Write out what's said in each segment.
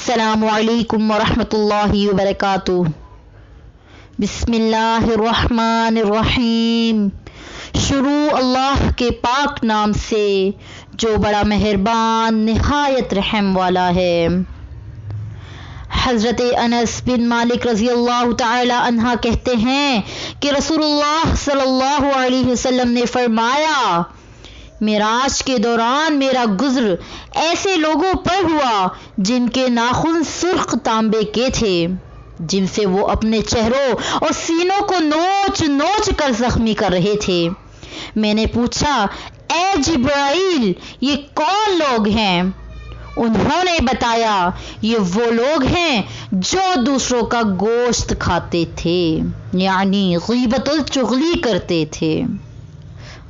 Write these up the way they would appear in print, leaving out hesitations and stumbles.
السلام علیکم ورحمۃ اللہ وبرکاتہ۔ بسم اللہ الرحمن الرحیم۔ شروع اللہ کے پاک نام سے جو بڑا مہربان نہایت رحم والا ہے۔ حضرت انس بن مالک رضی اللہ تعالی عنہ کہتے ہیں کہ رسول اللہ صلی اللہ علیہ وسلم نے فرمایا، معراج کے دوران میرا گزر ایسے لوگوں پر ہوا جن کے ناخن سرخ تانبے کے تھے، جن سے وہ اپنے چہروں اور سینوں کو نوچ نوچ کر زخمی کر رہے تھے۔ میں نے پوچھا، اے جبرائیل، یہ کون لوگ ہیں؟ انہوں نے بتایا، یہ وہ لوگ ہیں جو دوسروں کا گوشت کھاتے تھے، یعنی غیبت الچغلی کرتے تھے۔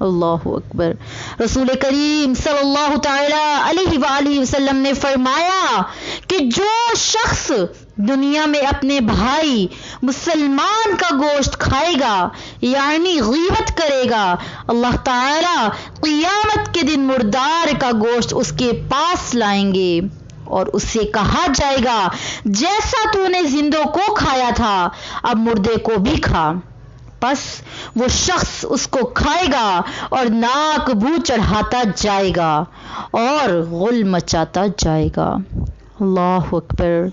اللہ اکبر۔ رسول کریم صلی اللہ تعالی علیہ وآلہ وسلم نے فرمایا کہ جو شخص دنیا میں اپنے بھائی مسلمان کا گوشت کھائے گا، یعنی غیبت کرے گا، اللہ تعالی قیامت کے دن مردار کا گوشت اس کے پاس لائیں گے اور اس سے کہا جائے گا، جیسا تو نے زندوں کو کھایا تھا اب مردے کو بھی کھا۔ پس وہ شخص اس کو کھائے گا اور ناک بو چڑھاتا جائے گا اور غل مچاتا جائے گا۔ اللہ اکبر۔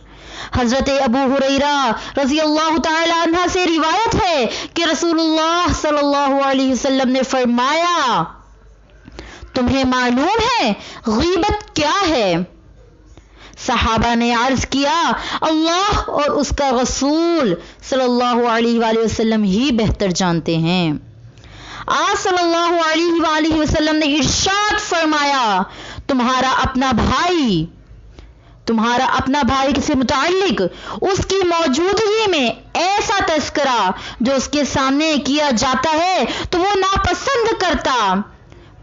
حضرت ابو ہریرہ رضی اللہ تعالی عنہ سے روایت ہے کہ رسول اللہ صلی اللہ علیہ وسلم نے فرمایا، تمہیں معلوم ہے غیبت کیا ہے؟ صحابہ نے عرض کیا، اللہ اور اس کا رسول صلی اللہ علیہ وآلہ وسلم ہی بہتر جانتے ہیں۔ آپ صلی اللہ علیہ وآلہ وسلم نے ارشاد فرمایا، تمہارا اپنا بھائی سے متعلق اس کی موجودگی میں ایسا تذکرہ جو اس کے سامنے کیا جاتا ہے تو وہ ناپسند کرتا۔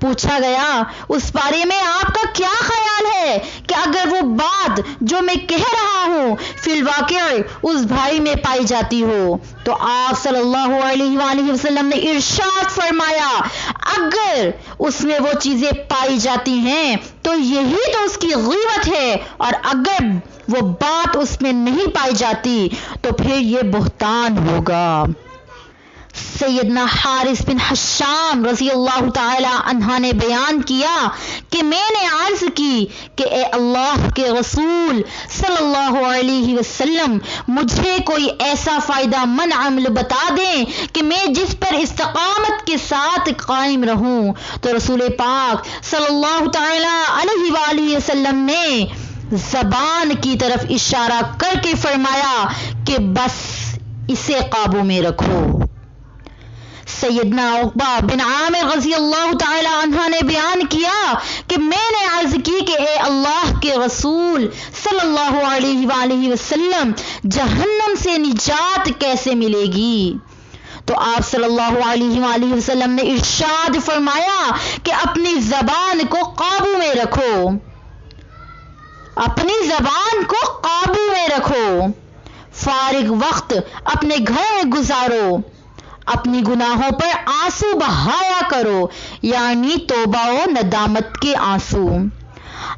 پوچھا گیا، اس بارے میں آپ کا کیا خیال ہے کہ اگر وہ بات جو میں کہہ رہا ہوں فی الواقع اس بھائی میں پائی جاتی ہو؟ تو آپ صلی اللہ علیہ وآلہ وسلم نے ارشاد فرمایا، اگر اس میں وہ چیزیں پائی جاتی ہیں تو یہی تو اس کی غیبت ہے، اور اگر وہ بات اس میں نہیں پائی جاتی تو پھر یہ بہتان ہوگا۔ سیدنا حارث بن حشام رضی اللہ تعالی عنہ نے بیان کیا کہ میں نے عرض کی کہ اے اللہ کے رسول صلی اللہ علیہ وسلم، مجھے کوئی ایسا فائدہ مند عمل بتا دیں کہ میں جس پر استقامت کے ساتھ قائم رہوں۔ تو رسول پاک صلی اللہ تعالی علیہ وآلہ وسلم نے زبان کی طرف اشارہ کر کے فرمایا کہ بس اسے قابو میں رکھو۔ سیدنا عقبہ بن عامر رضی اللہ تعالی عنہ نے بیان کیا کہ میں نے عرض کی کہ اے اللہ کے رسول صلی اللہ علیہ وآلہ وسلم، جہنم سے نجات کیسے ملے گی؟ تو آپ صلی اللہ علیہ وآلہ وسلم نے ارشاد فرمایا کہ اپنی زبان کو قابو میں رکھو، اپنی زبان کو قابو میں رکھو، فارغ وقت اپنے گھر میں گزارو، اپنی گناہوں پر آنسو بہایا کرو، یعنی توبہ و ندامت کے آنسو۔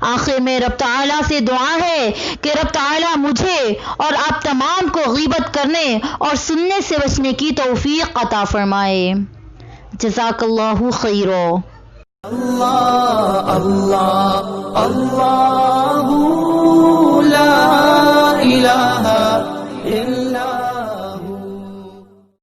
آخر میں رب تعالیٰ سے دعا ہے کہ رب تعالیٰ مجھے اور آپ تمام کو غیبت کرنے اور سننے سے بچنے کی توفیق عطا فرمائے۔ جزاک اللہ خیرا۔ اللہ اللہ اللہ